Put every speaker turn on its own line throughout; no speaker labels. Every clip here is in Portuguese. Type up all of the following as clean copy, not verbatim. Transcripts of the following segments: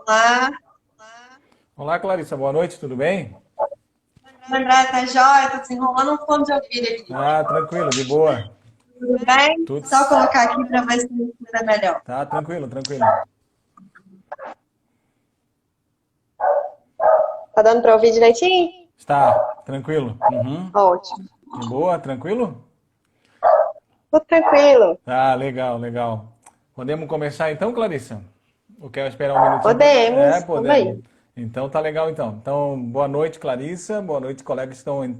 Olá,
Olá, Clarissa, boa noite, tudo bem?
André, tá jóia? Tô desenrolando um fone de ouvido aqui.
Ah, tranquilo, de boa.
Tudo bem?
Tudo.
Só colocar aqui para ver se me escuta melhor.
Tá, tranquilo, tranquilo.
Tá dando para ouvir direitinho?
Está, tranquilo. Uhum.
Ótimo.
De boa, tranquilo?
Tudo tranquilo.
Tá, legal, legal. Podemos começar então, Clarissa? Ou quer esperar um minutinho para... É,
Podemos. Vamos
podemos.
aí.
Então tá legal então. Então, boa noite, Clarissa. Boa noite, colegas que estão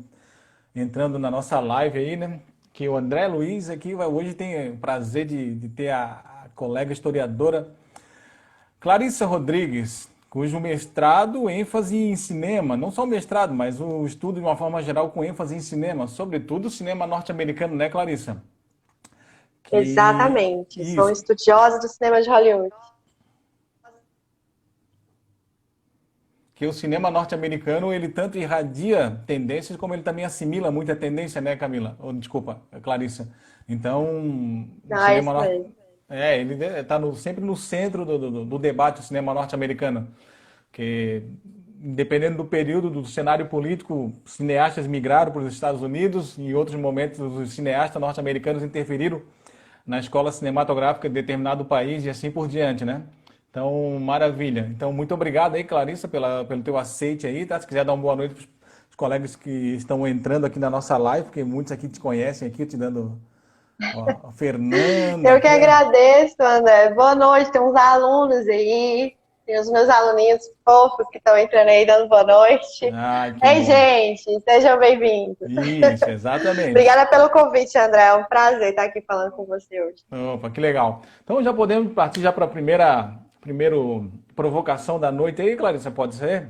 entrando na nossa live aí, né? Que o André Luiz aqui hoje tem o prazer de ter a colega historiadora Clarissa Rodrigues, cujo mestrado, ênfase em cinema, não só o mestrado, mas o estudo de uma forma geral com ênfase em cinema, sobretudo o cinema norte-americano, né, Clarissa? Que
Exatamente. Sou
isso,
estudiosa do cinema de Hollywood.
que o cinema norte-americano ele tanto irradia tendências como ele também assimila muita tendência, né, Camila? Ou, desculpa, Clarissa. Então, o
Ah,
cinema
isso mesmo.
ele está sempre no centro do debate o cinema norte-americano. Que, dependendo do período, do cenário político, cineastas migraram para os Estados Unidos, em outros momentos os cineastas norte-americanos interferiram na escola cinematográfica de determinado país e assim por diante, né? Então, maravilha. Então, muito obrigado aí, Clarissa, pelo teu aceite aí, tá? Se quiser dar uma boa noite para os colegas que estão entrando aqui na nossa live, porque muitos aqui te conhecem aqui, te dando, ó, a Fernanda
Eu que
aqui, ó.
agradeço, André. Boa noite. Tem uns alunos aí. Tem os meus aluninhos fofos que estão entrando aí dando boa noite.
Ai, que
Ei,
bom.
gente, sejam bem-vindos.
Isso, exatamente.
Obrigada pelo convite, André. É um prazer estar aqui falando com você hoje.
Opa, que legal. Então já podemos partir já para a primeiro provocação da noite aí, Clarissa, pode ser?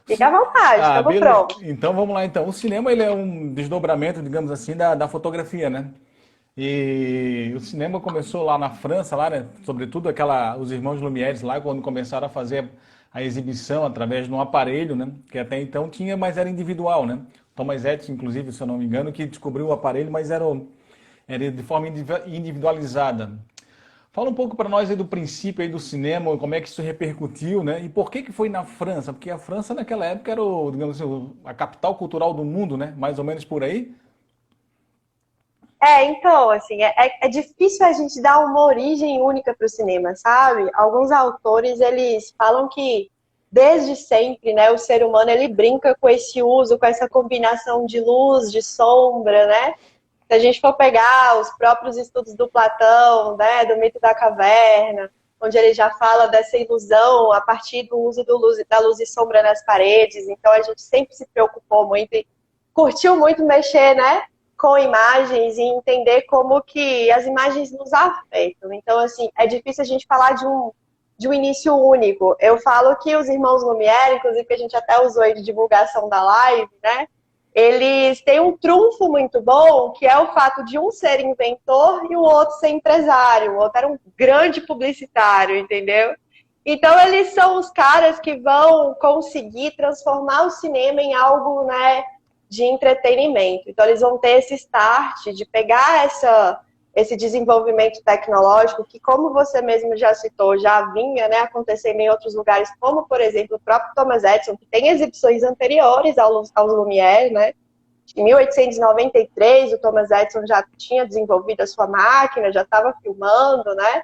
Fica à vontade,
Ah,
estamos
beleza.
prontos.
Então vamos lá então. O cinema ele é um desdobramento, digamos assim, da fotografia, né? E o cinema começou lá na França, lá, né? Sobretudo os irmãos Lumière lá, quando começaram a fazer a exibição através de um aparelho, né? Que até então tinha, mas era individual, né? Thomas Edison, inclusive, se eu não me engano, que descobriu o aparelho, mas era de forma individualizada. Fala um pouco para nós aí do princípio aí do cinema, como é que isso repercutiu, né? E por que que foi na França? Porque a França naquela época era, digamos assim, a capital cultural do mundo, né? Mais ou menos por aí.
Então, assim, é difícil a gente dar uma origem única para o cinema, sabe? Alguns autores, eles falam que desde sempre, né, o ser humano, ele brinca com esse uso, com essa combinação de luz, de sombra, né? Se a gente for pegar os próprios estudos do Platão, né, do mito da caverna, onde ele já fala dessa ilusão a partir do uso da luz e sombra nas paredes, então a gente sempre se preocupou muito e curtiu muito mexer, né, com imagens e entender como que as imagens nos afetam. Então, assim, é difícil a gente falar de um início único. Eu falo que os irmãos Lumière, inclusive que a gente até usou aí de divulgação da live, né, eles têm um trunfo muito bom, que é o fato de um ser inventor e o outro ser empresário. O outro era um grande publicitário, entendeu? Então, eles são os caras que vão conseguir transformar o cinema em algo, né, de entretenimento. Então, eles vão ter esse start de pegar esse desenvolvimento tecnológico que, como você mesmo já citou, já vinha, né, acontecendo em outros lugares, como, por exemplo, o próprio Thomas Edison, que tem exibições anteriores aos Lumière, né? Em 1893, o Thomas Edison já tinha desenvolvido a sua máquina, já estava filmando, né?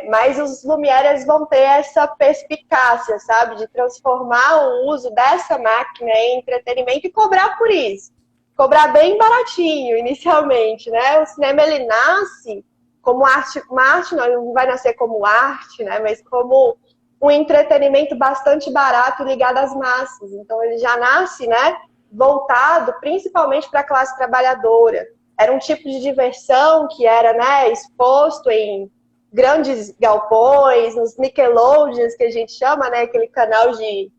Mas os Lumières vão ter essa perspicácia, sabe? De transformar o uso dessa máquina em entretenimento e cobrar por isso. Cobrar bem baratinho, inicialmente, né? O cinema, ele nasce como arte, uma arte não vai nascer como arte, né? Mas como um entretenimento bastante barato ligado às massas. Então, ele já nasce, né? Voltado principalmente para a classe trabalhadora. Era um tipo de diversão que era, né, exposto em grandes galpões, nos Nickelodeons, que a gente chama, né, aquele canal de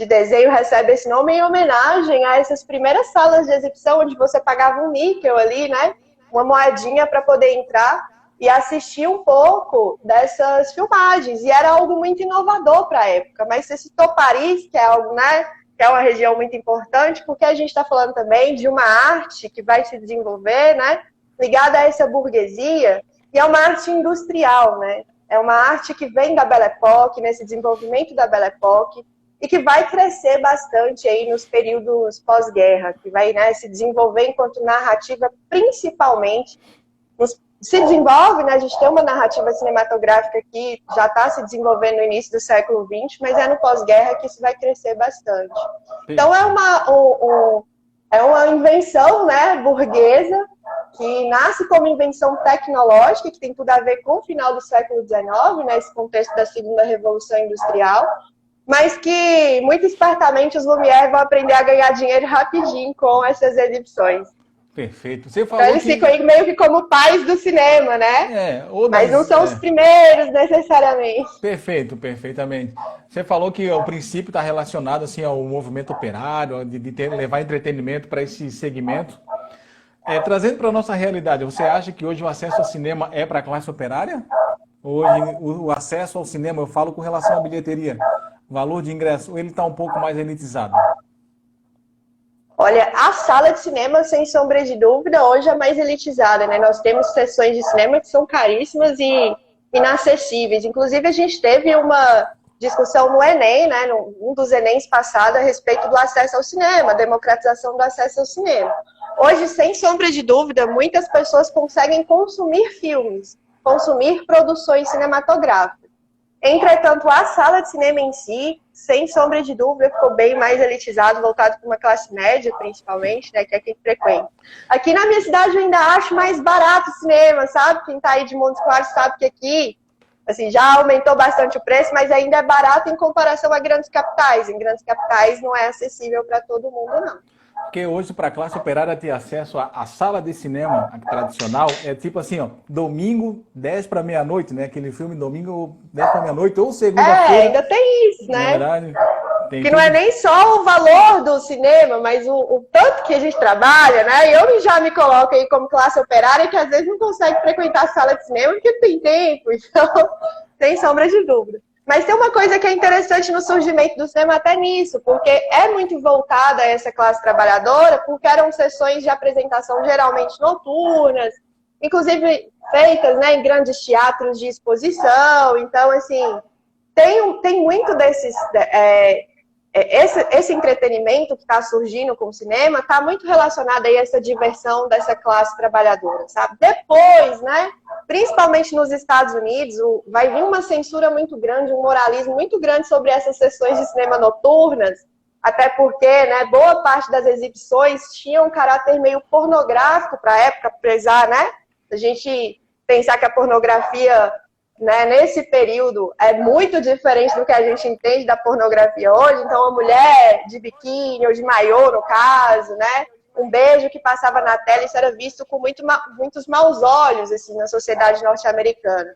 desenho recebe esse nome em homenagem a essas primeiras salas de exibição onde você pagava um níquel ali, né, uma moedinha para poder entrar e assistir um pouco dessas filmagens. E era algo muito inovador para a época. Mas você citou Paris, que é algo, né, que é uma região muito importante, porque a gente está falando também de uma arte que vai se desenvolver, né, ligada a essa burguesia, e é uma arte industrial, né? É uma arte que vem da Belle Époque, nesse desenvolvimento da Belle Époque, e que vai crescer bastante aí nos períodos pós-guerra, que vai, né, se desenvolver enquanto narrativa, principalmente. Se desenvolve, né, a gente tem uma narrativa cinematográfica que já está se desenvolvendo no início do século XX, mas é no pós-guerra que isso vai crescer bastante. Então é uma invenção, né, burguesa, que nasce como invenção tecnológica, que tem tudo a ver com o final do século XIX, né, esse contexto da segunda revolução industrial, mas que, muito espertamente, os Lumière vão aprender a ganhar dinheiro rapidinho com essas exibições.
Perfeito. Você falou
então eles ficam aí meio que como pais do cinema, né? Mas não são os primeiros, necessariamente.
Perfeito, perfeitamente. Você falou que o princípio está relacionado assim, ao movimento operário, de levar entretenimento para esse segmento. Trazendo para a nossa realidade, você acha que hoje o acesso ao cinema é para a classe operária? Hoje o acesso ao cinema, eu falo com relação à bilheteria, valor de ingresso, ele está um pouco mais elitizado?
Olha, a sala de cinema, sem sombra de dúvida, hoje é mais elitizada, né? Nós temos sessões de cinema que são caríssimas e inacessíveis. Inclusive, a gente teve uma discussão no Enem, né? Um dos Enems passados, a respeito do acesso ao cinema, a democratização do acesso ao cinema. Hoje, sem sombra de dúvida, muitas pessoas conseguem consumir filmes, consumir produções cinematográficas. Entretanto, a sala de cinema em si, sem sombra de dúvida, ficou bem mais elitizado, voltado para uma classe média, principalmente, né, que é quem frequenta. Aqui na minha cidade eu ainda acho mais barato o cinema, sabe? Quem está aí de Montes Claros sabe que aqui, assim, já aumentou bastante o preço, mas ainda é barato em comparação a grandes capitais. Em grandes capitais não é acessível para todo mundo, não.
Porque hoje, para a classe operária ter acesso à sala de cinema tradicional, é tipo assim, ó, domingo, 10 para meia-noite, né? Aquele filme domingo, 10 para meia-noite, ou segunda-feira.
Ainda tem isso, né?
Na verdade,
que não é nem só o valor do cinema, mas o tanto que a gente trabalha, né? Eu já me coloco aí como classe operária que às vezes não consegue frequentar a sala de cinema porque não tem tempo, então, sem sombra de dúvida. Mas tem uma coisa que é interessante no surgimento do cinema até nisso, porque é muito voltada a essa classe trabalhadora, porque eram sessões de apresentação geralmente noturnas, inclusive feitas, né, em grandes teatros de exposição. Então, assim, tem muito desses... Esse entretenimento que está surgindo com o cinema está muito relacionado aí a essa diversão dessa classe trabalhadora, sabe? Depois, né, principalmente nos Estados Unidos, vai vir uma censura muito grande, um moralismo muito grande sobre essas sessões de cinema noturnas, até porque, né, boa parte das exibições tinham um caráter meio pornográfico para a época, apesar, né, a gente pensar que a pornografia... né, nesse período é muito diferente do que a gente entende da pornografia hoje. Então, uma mulher de biquíni ou de maiô, no caso, né, um beijo que passava na tela, isso era visto com muitos maus olhos assim, na sociedade norte-americana.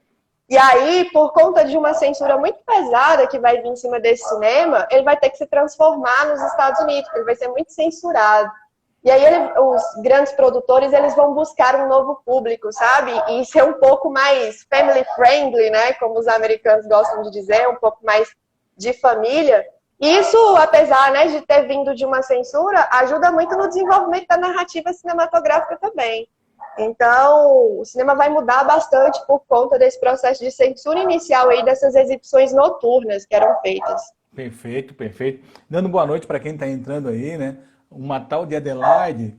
E aí, por conta de uma censura muito pesada que vai vir em cima desse cinema, ele vai ter que se transformar nos Estados Unidos, porque ele vai ser muito censurado. E aí os grandes produtores, eles vão buscar um novo público, sabe? E ser um pouco mais family friendly, né? Como os americanos gostam de dizer, um pouco mais de família. E isso, apesar, né, de ter vindo de uma censura, ajuda muito no desenvolvimento da narrativa cinematográfica também. Então, o cinema vai mudar bastante por conta desse processo de censura inicial aí dessas exibições noturnas que eram feitas.
Perfeito, perfeito. Dando boa noite para quem está entrando aí, né? Uma tal de Adelaide,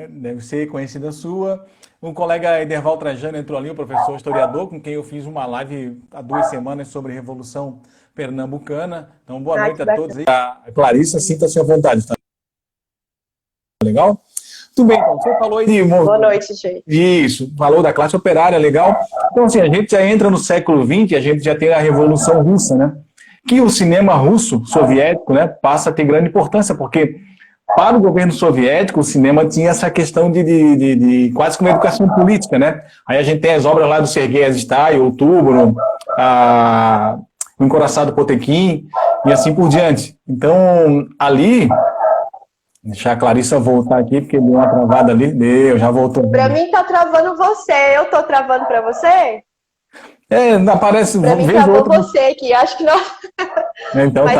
deve ser conhecida sua. Um colega Ederval Trajano entrou ali, o professor historiador, com quem eu fiz uma live há 2 semanas sobre a Revolução Pernambucana. Então, boa noite a todos aí. A Clarissa, sinta-se à vontade. Tá legal? Tudo bem, então. Você falou aí de...
Boa noite, gente.
Isso, falou da classe operária, legal. Então, assim, a gente já entra no século XX, a gente já tem a Revolução Russa, né? Que o cinema russo, soviético, né, passa a ter grande importância, porque... Para o governo soviético, o cinema tinha essa questão de quase como educação política, né? Aí a gente tem as obras lá do Sergei Eisenstein, Outubro, o Encoraçado Potemkin e assim por diante. Então, ali... Deixar a Clarissa voltar aqui, porque deu uma travada ali. Já voltou.
Para mim tá travando você. Eu tô travando para você?
Aparece...
Pra mim travou você aqui, acho que não...
Então,
mas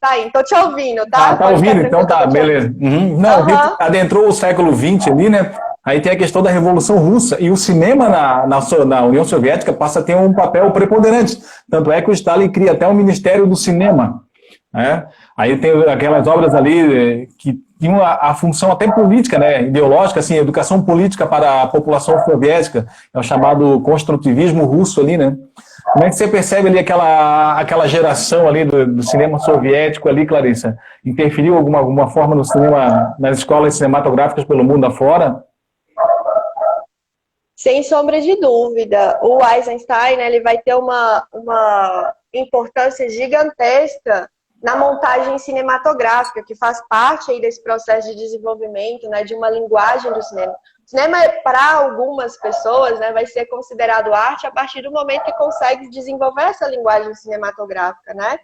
tá indo. Tô te ouvindo, tá?
Tá ouvindo? Então tá, beleza. Não, adentrou o século XX ali, né? Aí tem a questão da Revolução Russa, e o cinema na União Soviética passa a ter um papel preponderante. Tanto é que o Stalin cria até o Ministério do Cinema, né? Aí tem aquelas obras ali que tinham a função até política, né, ideológica, assim, educação política para a população soviética, é o chamado construtivismo russo ali, né? Como é que você percebe ali aquela geração ali do cinema soviético ali, Clarissa? Interferiu alguma forma no cinema, nas escolas cinematográficas pelo mundo afora?
Sem sombra de dúvida. O Eisenstein, né, ele vai ter uma importância gigantesca na montagem cinematográfica, que faz parte aí desse processo de desenvolvimento, né, de uma linguagem do cinema. O cinema, para algumas pessoas, né, vai ser considerado arte a partir do momento que consegue desenvolver essa linguagem cinematográfica, né?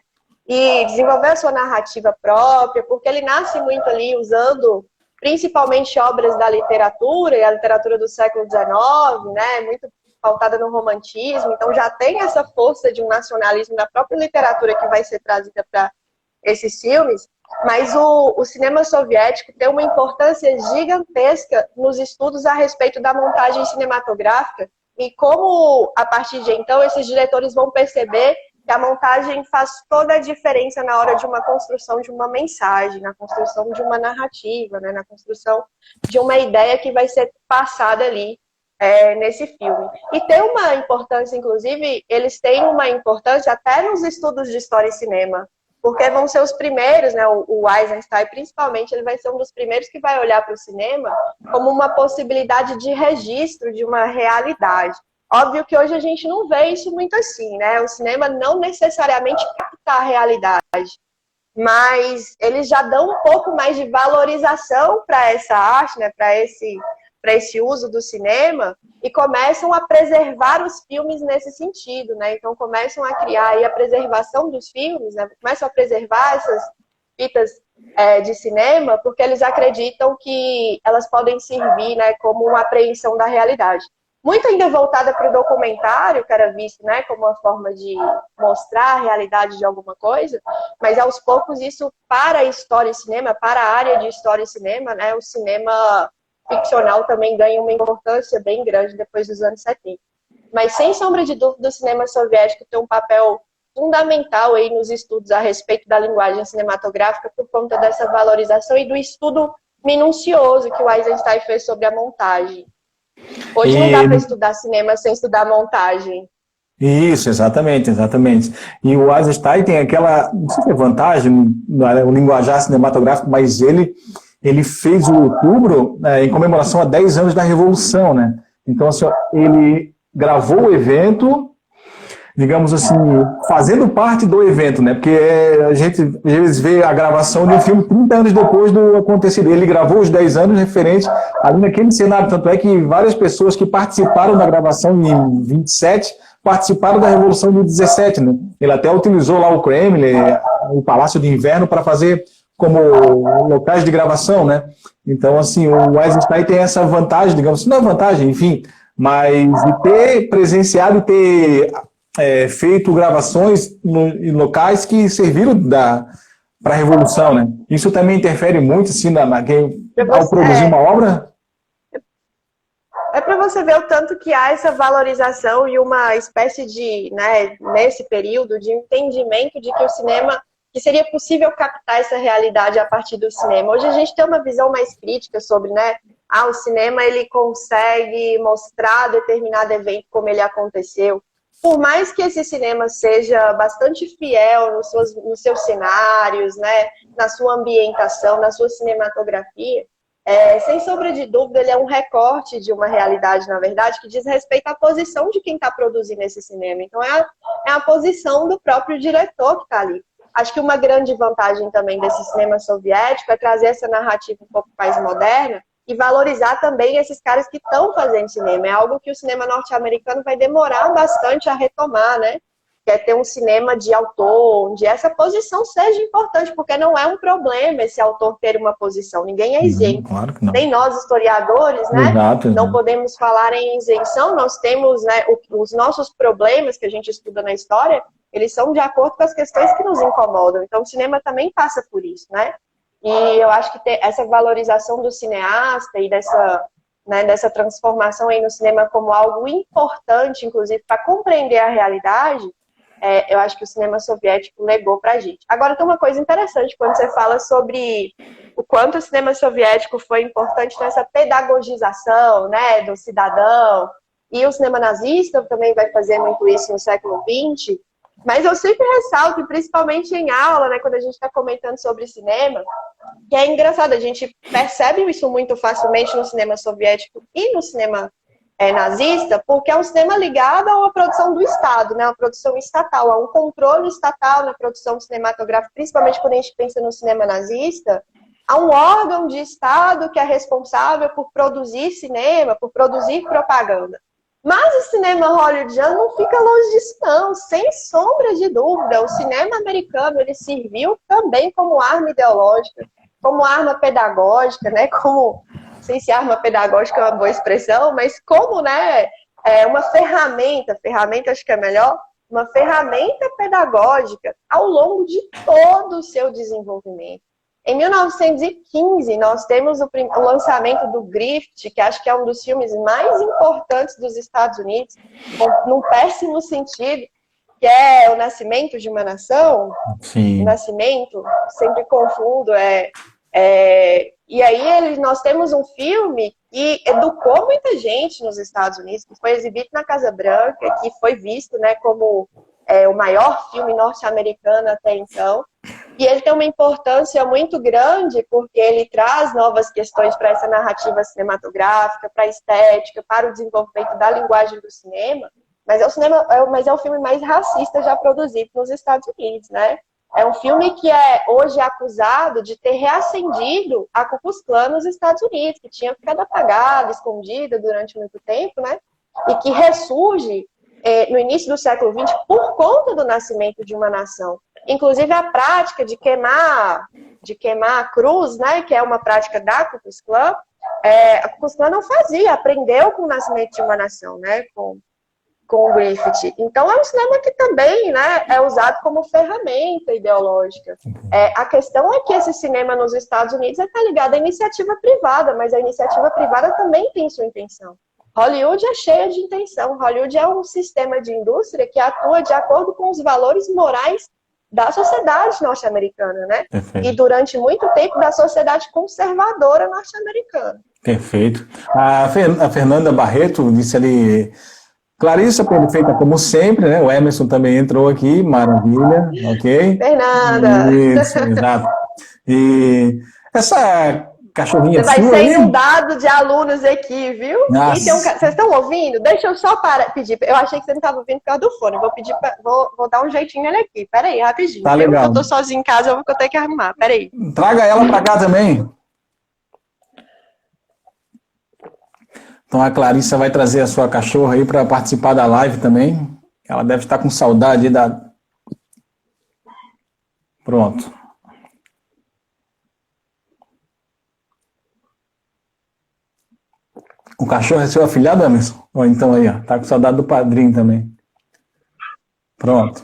E desenvolver a sua narrativa própria, porque ele nasce muito ali usando principalmente obras da literatura, e a literatura do século XIX, né, muito pautada no romantismo, então já tem essa força de um nacionalismo da própria literatura que vai ser trazida para esses filmes, mas o cinema soviético tem uma importância gigantesca nos estudos a respeito da montagem cinematográfica e como, a partir de então, esses diretores vão perceber que a montagem faz toda a diferença na hora de uma construção de uma mensagem, na construção de uma narrativa, né, na construção de uma ideia que vai ser passada ali nesse filme. E tem uma importância, inclusive, eles têm uma importância até nos estudos de história e cinema, porque vão ser os primeiros, né, o Eisenstein principalmente, ele vai ser um dos primeiros que vai olhar para o cinema como uma possibilidade de registro de uma realidade. Óbvio que hoje a gente não vê isso muito assim, né? O cinema não necessariamente capta a realidade, mas eles já dão um pouco mais de valorização para essa arte, né? Para esse uso do cinema e começam a preservar os filmes nesse sentido, né? Então começam a criar aí a preservação dos filmes, né? Começam a preservar essas fitas de cinema porque eles acreditam que elas podem servir, né, como uma apreensão da realidade. Muito ainda voltada para o documentário, que era visto, né, como uma forma de mostrar a realidade de alguma coisa, mas aos poucos isso para a história e cinema, para a área de história e cinema, né, o cinema ficcional também ganha uma importância bem grande depois dos anos 70. Mas sem sombra de dúvida o cinema soviético tem um papel fundamental aí nos estudos a respeito da linguagem cinematográfica por conta dessa valorização e do estudo minucioso que o Eisenstein fez sobre a montagem. Hoje não dá para estudar cinema sem estudar montagem.
Isso, exatamente, exatamente. E o Eisenstein tem aquela, não sei se é vantagem, o linguajar cinematográfico, mas ele fez o outubro em comemoração a 10 anos da Revolução, né? Então, assim, ele gravou o evento, digamos assim, fazendo parte do evento, né? Porque a gente às vezes vê a gravação de um filme 30 anos depois do acontecido. Ele gravou os 10 anos referentes ali naquele cenário. Tanto é que várias pessoas que participaram da gravação em 27 participaram da Revolução de 17, né? Ele até utilizou lá o Kremlin, o Palácio de Inverno, para fazer como locais de gravação, né? Então, assim, o Eisenstein tem essa vantagem, digamos assim, não é vantagem, enfim, mas de ter presenciado e ter feito gravações em locais que serviram para a Revolução, né? Isso também interfere muito, assim, ao produzir uma obra?
É para você ver o tanto que há essa valorização e uma espécie de, né, nesse período, de entendimento de que o cinema, que seria possível captar essa realidade a partir do cinema. Hoje a gente tem uma visão mais crítica sobre, né, o cinema ele consegue mostrar determinado evento como ele aconteceu. Por mais que esse cinema seja bastante fiel nos seus cenários, né, na sua ambientação, na sua cinematografia, sem sombra de dúvida, ele é um recorte de uma realidade, na verdade, que diz respeito à posição de quem está produzindo esse cinema. Então, é a posição do próprio diretor que está ali. Acho que uma grande vantagem também desse cinema soviético é trazer essa narrativa um pouco mais moderna e valorizar também esses caras que estão fazendo cinema. É algo que o cinema norte-americano vai demorar bastante a retomar, né? Que é ter um cinema de autor, onde essa posição seja importante, porque não é um problema esse autor ter uma posição. Ninguém é isento.
Claro que não.
Nem nós, historiadores, né?
Exato.
Não podemos falar em isenção. Nós temos, né, os nossos problemas que a gente estuda na história, eles são de acordo com as questões que nos incomodam. Então, o cinema também passa por isso, né? E eu acho que ter essa valorização do cineasta e dessa né, dessa transformação aí no cinema como algo importante, inclusive, para compreender a realidade, eu acho que o cinema soviético legou para a gente. Agora, tem uma coisa interessante quando você fala sobre o quanto o cinema soviético foi importante nessa pedagogização, né, do cidadão, e o cinema nazista também vai fazer muito isso no século XX, mas eu sempre ressalto, e principalmente em aula, né, quando a gente está comentando sobre cinema, que é engraçado, a gente percebe isso muito facilmente no cinema soviético e no cinema nazista, porque é um cinema ligado a uma produção do Estado, né, uma produção estatal, a um controle estatal na produção cinematográfica, principalmente quando a gente pensa no cinema nazista, há um órgão de Estado que é responsável por produzir cinema, por produzir propaganda. Mas o cinema hollywoodiano não fica longe disso, não, sem sombra de dúvida. O cinema americano, ele serviu também como arma ideológica, como arma pedagógica, né? Como, não sei se arma pedagógica é uma boa expressão, mas como, né, uma ferramenta acho que é melhor, uma ferramenta pedagógica ao longo de todo o seu desenvolvimento. Em 1915, nós temos o lançamento do Griffith, que acho que é um dos filmes mais importantes dos Estados Unidos, num péssimo sentido, que é O Nascimento de uma Nação.
Sim.
O Nascimento, sempre confundo. E aí nós temos um filme que educou muita gente nos Estados Unidos, que foi exibido na Casa Branca, que foi visto, né, como o maior filme norte-americano até então. E ele tem uma importância muito grande porque ele traz novas questões para essa narrativa cinematográfica, para a estética, para o desenvolvimento da linguagem do cinema. Mas é o filme mais racista já produzido nos Estados Unidos, né? É um filme que é hoje acusado de ter reacendido a Ku Klux Klan nos Estados Unidos, que tinha ficado apagada, escondida durante muito tempo, né? E que ressurge no início do século XX por conta do nascimento de uma nação. Inclusive a prática de queimar a cruz, né, que é uma prática da Ku Klux Klan, a Ku Klux Klan não fazia, aprendeu com o nascimento de uma nação, né, com o Griffith. Então é um cinema que também, né, é usado como ferramenta ideológica. A questão é que esse cinema nos Estados Unidos está ligado à iniciativa privada, mas a iniciativa privada também tem sua intenção. Hollywood é cheia de intenção. Hollywood é um sistema de indústria que atua de acordo com os valores morais da sociedade norte-americana, né?
Perfeito.
E durante muito tempo da sociedade conservadora norte-americana.
Perfeito. A Fernanda Barreto disse ali, Clarissa, perfeita como sempre, né? O Emerson também entrou aqui, maravilha, ok?
Fernanda!
Isso, exato. E essa cachorrinha
Você vai
sua
ser
aí...
inundado de alunos aqui, viu?
Nossa.
E vocês estão ouvindo? Deixa eu só pedir. Eu achei que você não estava ouvindo por causa do fone. Vou dar um jeitinho nele aqui. Pera aí, rapidinho.
Tá legal.
Eu tô sozinho em casa, eu vou ter que arrumar. Pera aí.
Traga ela para cá também. Então a Clarissa vai trazer a sua cachorra aí para participar da live também. Ela deve estar com saudade da... Pronto. O cachorro é seu afilhado, Emerson? Ou então aí, ó, tá com saudade do padrinho também. Pronto.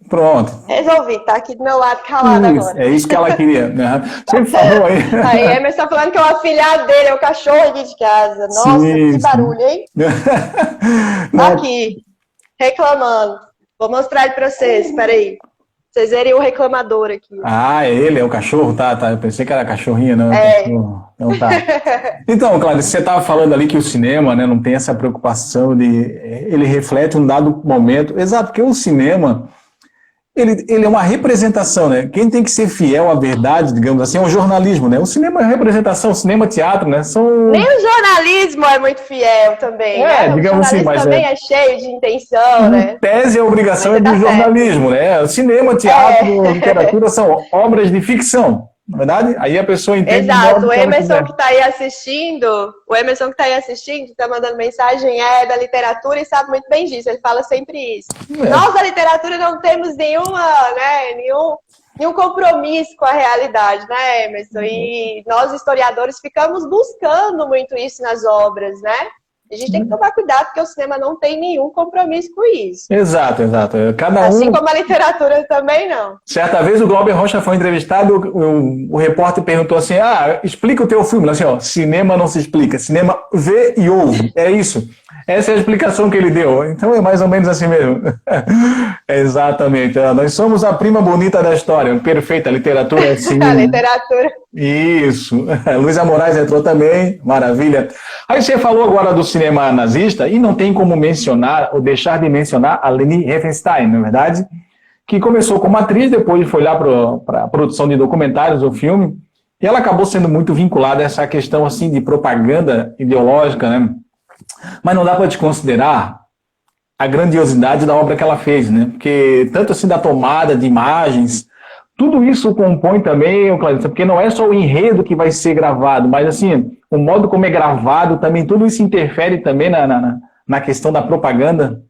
Pronto.
Resolvi, tá aqui do meu lado calado agora.
É isso que ela queria, né? Você falou aí.
Aí, Emerson tá falando que é o afilhado dele, é o cachorro aqui de casa. Nossa,
Sim,
que barulho, hein?
Não.
Aqui, reclamando. Vou mostrar ele pra vocês, espera aí. Vocês verem o reclamador aqui.
Ah, ele é o cachorro? Tá. Eu pensei que era a cachorrinha, não.
É.
Então tá. Então, Clarice, você estava falando ali que o cinema, né, não tem essa preocupação de... Ele reflete um dado momento. Exato, porque o cinema... Ele é uma representação, né? Quem tem que ser fiel à verdade, digamos assim, é o jornalismo, né? O cinema é representação, o cinema, teatro, né?
Nem o jornalismo é muito fiel também, né?
Digamos assim, mas
também é cheio de intenção, né?
Em tese, a obrigação é do jornalismo, né? O cinema, teatro, literatura são obras de ficção, não é verdade? Aí a pessoa entende...
Exato, o Emerson que está aí assistindo, está mandando mensagem, é da literatura e sabe muito bem disso, ele fala sempre isso. Nós da literatura não temos nenhum compromisso com a realidade, né, Emerson? E nós, historiadores, ficamos buscando muito isso nas obras, né? A gente tem que tomar cuidado, porque o cinema não tem nenhum compromisso com isso.
Exato, exato.
Assim como a literatura também não.
Certa vez o Glauber Rocha foi entrevistado, o repórter perguntou assim, explica o teu filme. Ele assim, cinema não se explica, cinema vê e ouve, é isso. Essa é a explicação que ele deu. Então é mais ou menos assim mesmo. Exatamente. Nós somos a prima bonita da história. Perfeita, a literatura é assim.
A literatura.
Isso. Luísa Moraes entrou também. Maravilha. Aí você falou agora do cinema nazista e não tem como mencionar ou deixar de mencionar a Leni Riefenstahl, não é verdade? Que começou como atriz, depois foi lá para a produção de documentários ou filme, e ela acabou sendo muito vinculada a essa questão assim de propaganda ideológica, né? Mas não dá para desconsiderar a grandiosidade da obra que ela fez, né? Porque tanto assim da tomada de imagens, tudo isso compõe também, Clarissa, porque não é só o enredo que vai ser gravado, mas assim, o modo como é gravado também, tudo isso interfere também na questão da propaganda.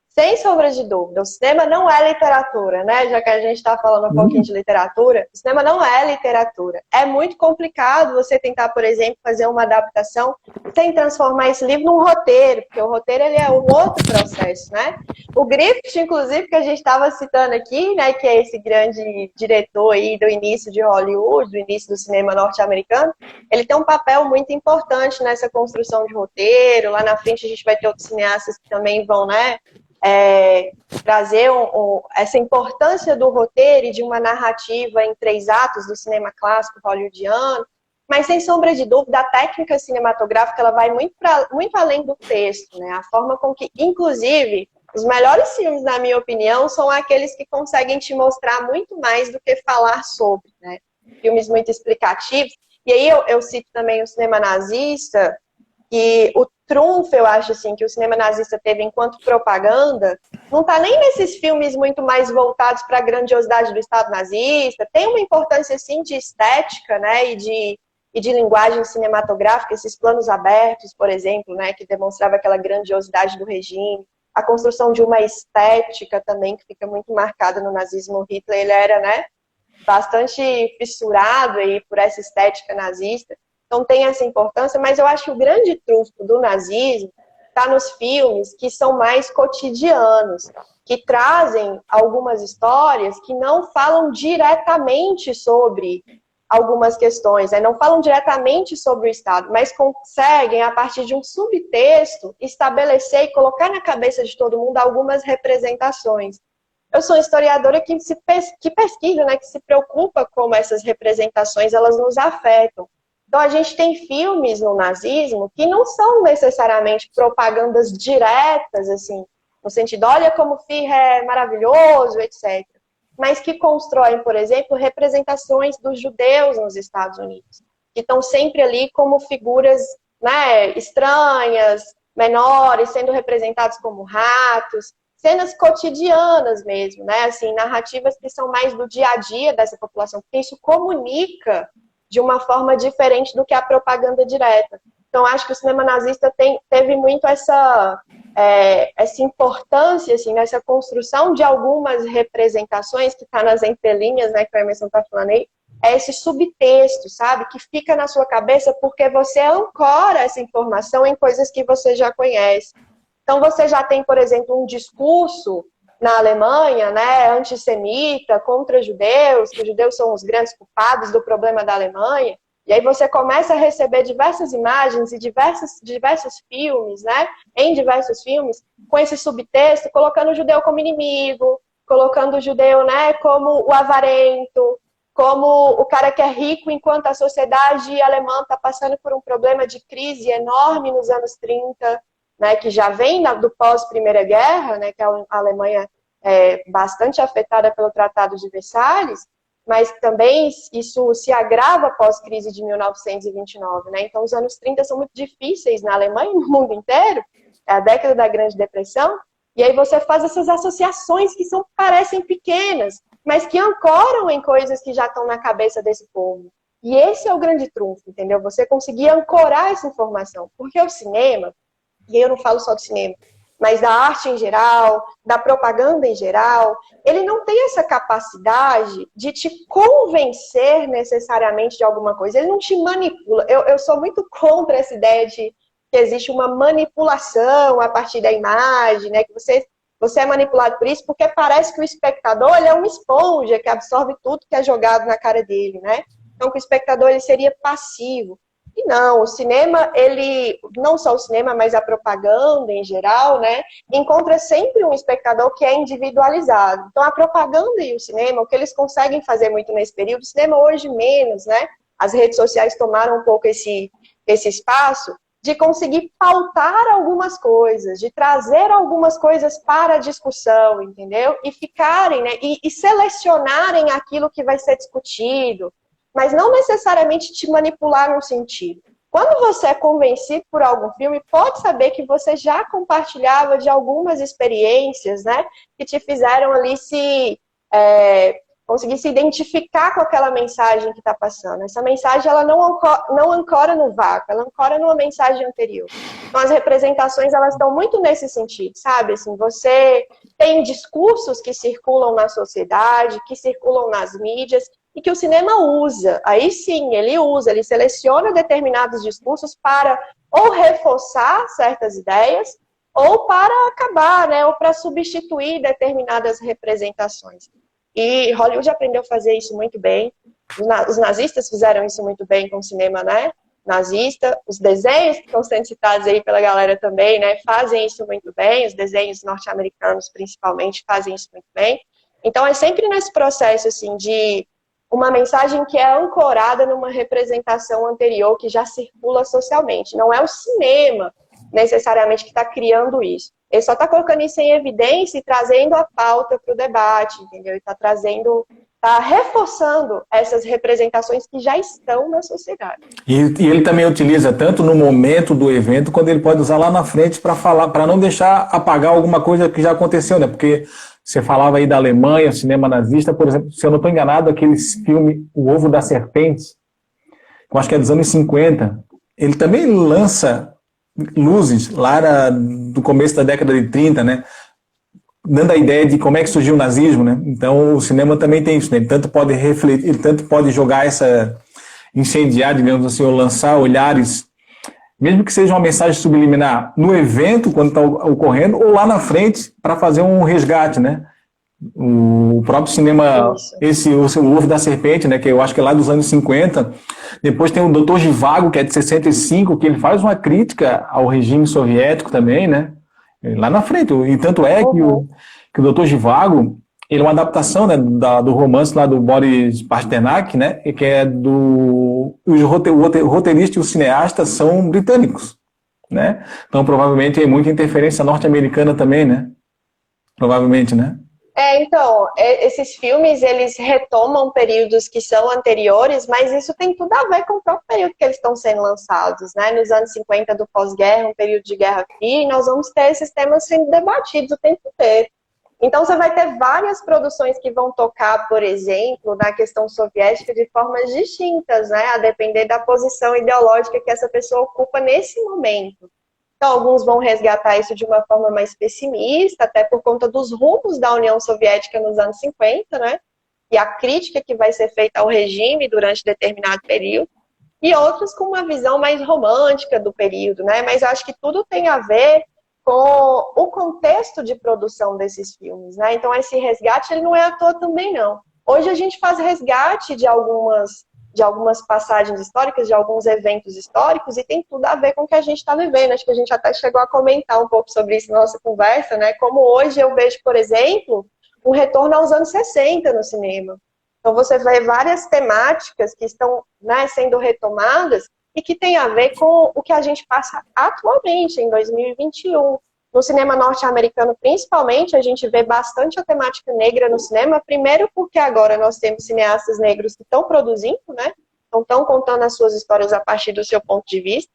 Sem sombra de dúvida, o cinema não é literatura, né? Já que a gente está falando um pouquinho de literatura, o cinema não é literatura. É muito complicado você tentar, por exemplo, fazer uma adaptação sem transformar esse livro num roteiro, porque o roteiro ele é um outro processo, né? O Griffith, inclusive, que a gente estava citando aqui, né, que é esse grande diretor aí do início de Hollywood, do início do cinema norte-americano, ele tem um papel muito importante nessa construção de roteiro. Lá na frente a gente vai ter outros cineastas que também vão, né, trazer essa importância do roteiro e de uma narrativa em 3 atos do cinema clássico hollywoodiano, mas sem sombra de dúvida a técnica cinematográfica ela vai muito além do texto, né? A forma com que, inclusive, os melhores filmes, na minha opinião, são aqueles que conseguem te mostrar muito mais do que falar sobre, né? Filmes muito explicativos. E aí eu cito também o cinema nazista, que o trunfo, eu acho assim, que o cinema nazista teve enquanto propaganda, não está nem nesses filmes muito mais voltados para a grandiosidade do Estado nazista. Tem uma importância, sim, de estética, né, e de linguagem cinematográfica, esses planos abertos, por exemplo, né, que demonstrava aquela grandiosidade do regime, a construção de uma estética também, que fica muito marcada no nazismo. Hitler, ele era, né, bastante fissurado aí por essa estética nazista. Então tem essa importância, mas eu acho que o grande trunfo do nazismo está nos filmes que são mais cotidianos, que trazem algumas histórias que não falam diretamente sobre algumas questões, né? Não falam diretamente sobre o Estado, mas conseguem, a partir de um subtexto, estabelecer e colocar na cabeça de todo mundo algumas representações. Eu sou historiadora que pesquisa, né, que se preocupa como essas representações elas nos afetam. Então, a gente tem filmes no nazismo que não são necessariamente propagandas diretas, assim, no sentido, olha como o Führer é maravilhoso, etc. Mas que constroem, por exemplo, representações dos judeus nos Estados Unidos, que estão sempre ali como figuras, né, estranhas, menores, sendo representados como ratos, cenas cotidianas mesmo, né, assim, narrativas que são mais do dia a dia dessa população, porque isso comunica de uma forma diferente do que a propaganda direta. Então, acho que o cinema nazista teve muito essa importância, assim, nessa construção de algumas representações, que está nas entrelinhas, né, que o Emerson está falando aí, é esse subtexto, sabe, que fica na sua cabeça porque você ancora essa informação em coisas que você já conhece. Então, você já tem, por exemplo, um discurso na Alemanha, né, antissemita, contra judeus, que os judeus são os grandes culpados do problema da Alemanha, e aí você começa a receber diversas imagens e diversos filmes, né, em diversos filmes, com esse subtexto, colocando o judeu como inimigo, colocando o judeu, né, como o avarento, como o cara que é rico, enquanto a sociedade alemã está passando por um problema de crise enorme nos anos 30, né, que já vem do pós-Primeira Guerra, né, que a Alemanha é bastante afetada pelo Tratado de Versalhes, mas também isso se agrava pós-crise de 1929. Né? Então, os anos 30 são muito difíceis na Alemanha e no mundo inteiro, é a década da Grande Depressão, e aí você faz essas associações que parecem pequenas, mas que ancoram em coisas que já estão na cabeça desse povo. E esse é o grande trunfo, entendeu? Você conseguir ancorar essa informação, porque o cinema, e aí eu não falo só do cinema, mas da arte em geral, da propaganda em geral, ele não tem essa capacidade de te convencer necessariamente de alguma coisa, ele não te manipula. Eu sou muito contra essa ideia de que existe uma manipulação a partir da imagem, né? Que você é manipulado por isso, porque parece que o espectador ele é uma esponja que absorve tudo que é jogado na cara dele, né? Então, que o espectador ele seria passivo. E não, o cinema, ele, não só o cinema, mas a propaganda em geral, né, encontra sempre um espectador que é individualizado. Então, a propaganda e o cinema, o que eles conseguem fazer muito nesse período, o cinema hoje menos, né, as redes sociais tomaram um pouco esse espaço, de conseguir pautar algumas coisas, de trazer algumas coisas para a discussão, entendeu? E ficarem, né, e selecionarem aquilo que vai ser discutido, mas não necessariamente te manipular num sentido. Quando você é convencido por algum filme, pode saber que você já compartilhava de algumas experiências, né, que te fizeram ali conseguir se identificar com aquela mensagem que está passando. Essa mensagem ela não ancora no vácuo, ela ancora numa mensagem anterior. Então, as representações elas estão muito nesse sentido, sabe? Assim, você tem discursos que circulam na sociedade, que circulam nas mídias, e que o cinema usa. Aí sim, ele seleciona determinados discursos para ou reforçar certas ideias, ou para acabar, né? Ou para substituir determinadas representações. E Hollywood aprendeu a fazer isso muito bem. Os nazistas fizeram isso muito bem com o cinema, né, nazista. Os desenhos que estão sendo citados aí pela galera também, né, fazem isso muito bem. Os desenhos norte-americanos, principalmente, fazem isso muito bem. Então, é sempre nesse processo, assim, de uma mensagem que é ancorada numa representação anterior que já circula socialmente. Não é o cinema, necessariamente, que está criando isso. Ele só está colocando isso em evidência e trazendo a pauta para o debate, entendeu? E está reforçando essas representações que já estão na sociedade.
E ele também utiliza tanto no momento do evento, quando ele pode usar lá na frente para falar, para não deixar apagar alguma coisa que já aconteceu, né? Porque você falava aí da Alemanha, cinema nazista, por exemplo, se eu não estou enganado, aquele filme O Ovo da Serpente, eu acho que é dos anos 50, ele também lança luzes lá do começo da década de 30, né? Dando a ideia de como é que surgiu o nazismo, né? Então o cinema também tem isso, né? Ele tanto pode refletir, ele tanto pode jogar incendiar, digamos assim, ou lançar olhares, mesmo que seja uma mensagem subliminar no evento, quando está ocorrendo, ou lá na frente, para fazer um resgate, né? O próprio cinema, o Ovo da Serpente, né, que eu acho que é lá dos anos 50. Depois tem o Dr. Zhivago, que é de 65, que ele faz uma crítica ao regime soviético também, né? Lá na frente. E tanto é que o Dr. Zhivago, ele é uma adaptação, né, do romance lá do Boris Pasternak, né? Que é o roteirista e o cineasta são britânicos, né? Então provavelmente é muita interferência norte-americana também, né? Provavelmente, né?
Então, esses filmes, eles retomam períodos que são anteriores, mas isso tem tudo a ver com o próprio período que eles estão sendo lançados, né? Nos anos 50 do pós-guerra, um período de Guerra Fria, e nós vamos ter esses temas sendo debatidos o tempo inteiro. Então, você vai ter várias produções que vão tocar, por exemplo, na questão soviética de formas distintas, né? A depender da posição ideológica que essa pessoa ocupa nesse momento. Então, alguns vão resgatar isso de uma forma mais pessimista, até por conta dos rumos da União Soviética nos anos 50, né? E a crítica que vai ser feita ao regime durante determinado período. E outros com uma visão mais romântica do período, né? Mas acho que tudo tem a ver com o contexto de produção desses filmes, né? Então, esse resgate, ele não é à toa também, não. Hoje a gente faz resgate de algumas passagens históricas, de alguns eventos históricos, e tem tudo a ver com o que a gente está vivendo. Acho que a gente até chegou a comentar um pouco sobre isso na nossa conversa, né? Como hoje eu vejo, por exemplo, um retorno aos anos 60 no cinema. Então você vê várias temáticas que estão, né, sendo retomadas e que tem a ver com o que a gente passa atualmente, em 2021. No cinema norte-americano, principalmente, a gente vê bastante a temática negra no cinema, primeiro porque agora nós temos cineastas negros que estão produzindo, né? Então, estão contando as suas histórias a partir do seu ponto de vista,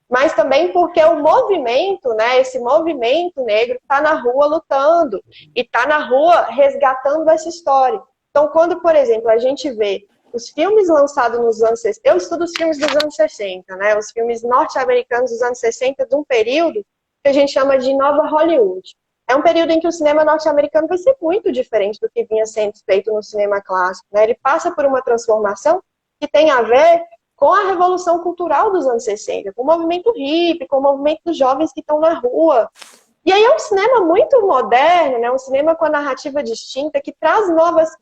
mas também porque o movimento, né, esse movimento negro está na rua lutando e está na rua resgatando essa história. Então, quando, por exemplo, a gente vê os filmes lançados nos anos 60, eu estudo os filmes dos anos 60, né? Os filmes norte-americanos dos anos 60, de um período que a gente chama de Nova Hollywood. É um período em que o cinema norte-americano vai ser muito diferente do que vinha sendo feito no cinema clássico, né? Ele passa por uma transformação que tem a ver com a revolução cultural dos anos 60, com o movimento hippie, com o movimento dos jovens que estão na rua. E aí é um cinema muito moderno, né? Um cinema com a narrativa distinta, que traz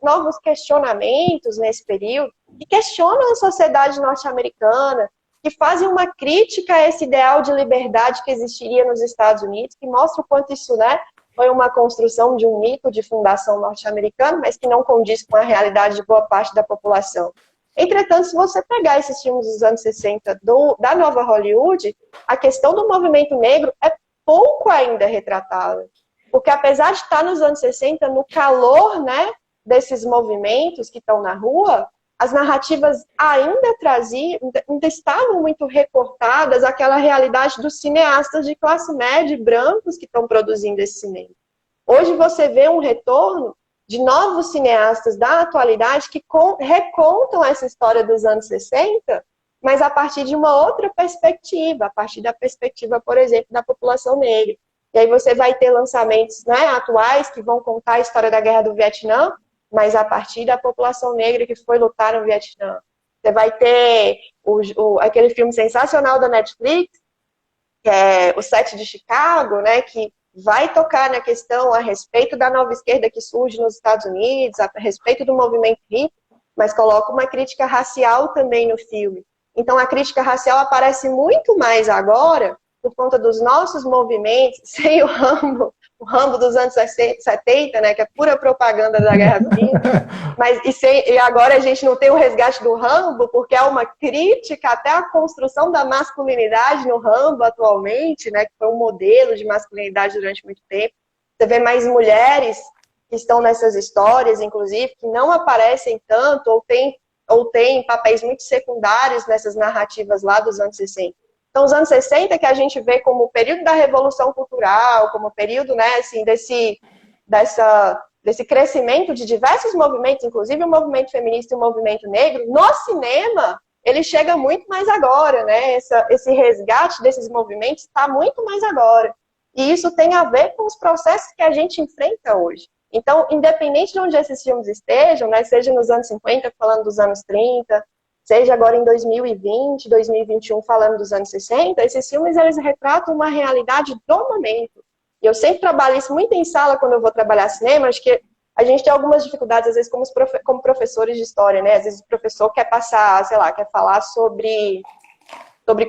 novos questionamentos nesse período, que questionam a sociedade norte-americana, que fazem uma crítica a esse ideal de liberdade que existiria nos Estados Unidos, que mostra o quanto isso, né, foi uma construção de um mito de fundação norte-americana, mas que não condiz com a realidade de boa parte da população. Entretanto, se você pegar esses filmes dos anos 60 da nova Hollywood, a questão do movimento negro é pouco ainda retratada. Porque apesar de estar nos anos 60, no calor, né, desses movimentos que estão na rua, as narrativas ainda estavam muito recortadas àquela realidade dos cineastas de classe média e brancos que estão produzindo esse cinema. Hoje você vê um retorno de novos cineastas da atualidade que recontam essa história dos anos 60, mas a partir de uma outra perspectiva, a partir da perspectiva, por exemplo, da população negra. E aí você vai ter lançamentos, né, atuais que vão contar a história da Guerra do Vietnã, mas a partir da população negra que foi lutar no Vietnã. Você vai ter aquele filme sensacional da Netflix, que é O Sete de Chicago, né, que vai tocar na questão a respeito da nova esquerda que surge nos Estados Unidos, a respeito do movimento hippie, mas coloca uma crítica racial também no filme. Então a crítica racial aparece muito mais agora por conta dos nossos movimentos, sem o Rambo dos anos 70, né, que é pura propaganda da Guerra Fria, mas e agora a gente não tem o resgate do Rambo, porque há uma crítica até à construção da masculinidade no Rambo atualmente, né, que foi um modelo de masculinidade durante muito tempo. Você vê mais mulheres que estão nessas histórias, inclusive, que não aparecem tanto, ou têm papéis muito secundários nessas narrativas lá dos anos 60. Então, os anos 60 que a gente vê como o período da revolução cultural, como o período, né, assim, desse crescimento de diversos movimentos, inclusive o movimento feminista e o movimento negro, no cinema, ele chega muito mais agora, né? Esse resgate desses movimentos está muito mais agora. E isso tem a ver com os processos que a gente enfrenta hoje. Então, independente de onde esses filmes estejam, né, seja nos anos 50, falando dos anos 30, seja agora em 2020, 2021, falando dos anos 60, esses filmes eles retratam uma realidade do momento. E eu sempre trabalho isso muito em sala quando eu vou trabalhar cinema, acho que a gente tem algumas dificuldades, às vezes, como professores de história, né? Às vezes o professor quer passar, sei lá, quer falar sobre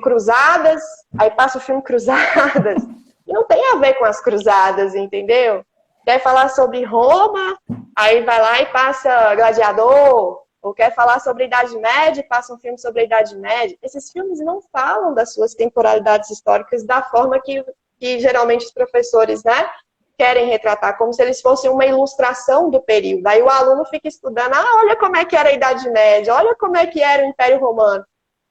cruzadas, aí passa o filme Cruzadas, e não tem a ver com as cruzadas, entendeu? Quer falar sobre Roma, aí vai lá e passa Gladiador, ou quer falar sobre a Idade Média, passa um filme sobre a Idade Média. Esses filmes não falam das suas temporalidades históricas da forma que geralmente os professores, né, querem retratar, como se eles fossem uma ilustração do período. Aí o aluno fica estudando, olha como é que era a Idade Média, olha como é que era o Império Romano.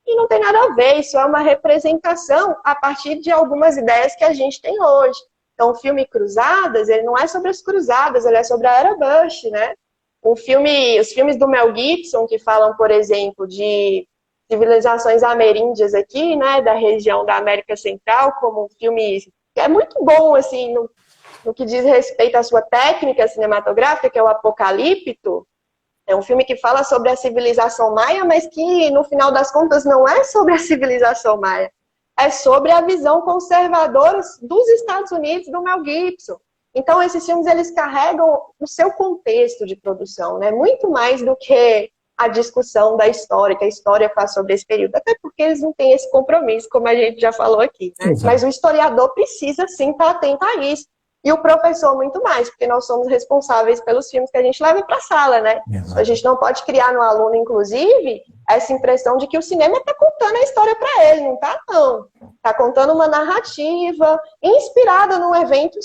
E não tem nada a ver, isso é uma representação a partir de algumas ideias que a gente tem hoje. Então o filme Cruzadas, ele não é sobre as cruzadas, ele é sobre a Era Bush, né? Os filmes do Mel Gibson, que falam, por exemplo, de civilizações ameríndias aqui, né, da região da América Central, como um filme que é muito bom, assim, no que diz respeito à sua técnica cinematográfica, que é o Apocalipto. É um filme que fala sobre a civilização maia, mas que, no final das contas, não é sobre a civilização maia. É sobre a visão conservadora dos Estados Unidos, do Mel Gibson. Então, esses filmes, eles carregam o seu contexto de produção, né? Muito mais do que a discussão da história, que a história faz sobre esse período. Até porque eles não têm esse compromisso, como a gente já falou aqui, né? Mas o historiador precisa, sim, estar atento a isso. E o professor muito mais, porque nós somos responsáveis pelos filmes que a gente leva para a sala, né? Exato. A gente não pode criar no aluno, inclusive, essa impressão de que o cinema está contando a história para ele. Não está, não. Está contando uma narrativa inspirada num evento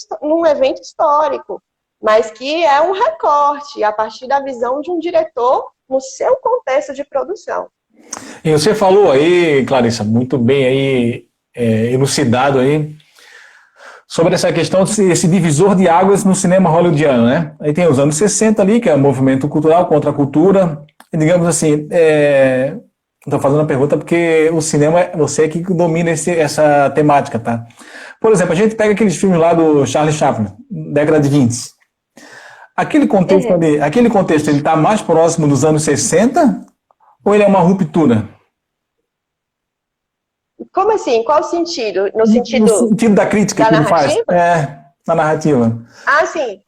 histórico, mas que é um recorte a partir da visão de um diretor no seu contexto de produção.
E você falou aí, Clarissa, muito bem aí, elucidado aí, sobre essa questão desse divisor de águas no cinema hollywoodiano, né? Aí tem os anos 60 ali, que é o movimento cultural contra a cultura, e digamos assim, estou fazendo uma pergunta porque o cinema, você é que domina essa temática, tá? Por exemplo, a gente pega aqueles filmes lá do Charlie Chaplin, década de 20. Aquele contexto ele está mais próximo dos anos 60 ou ele é uma ruptura?
Como assim? Qual sentido? No
No
sentido
sentido da crítica
da
que ele faz.
narrativa?
É, na narrativa.
Ah, sim.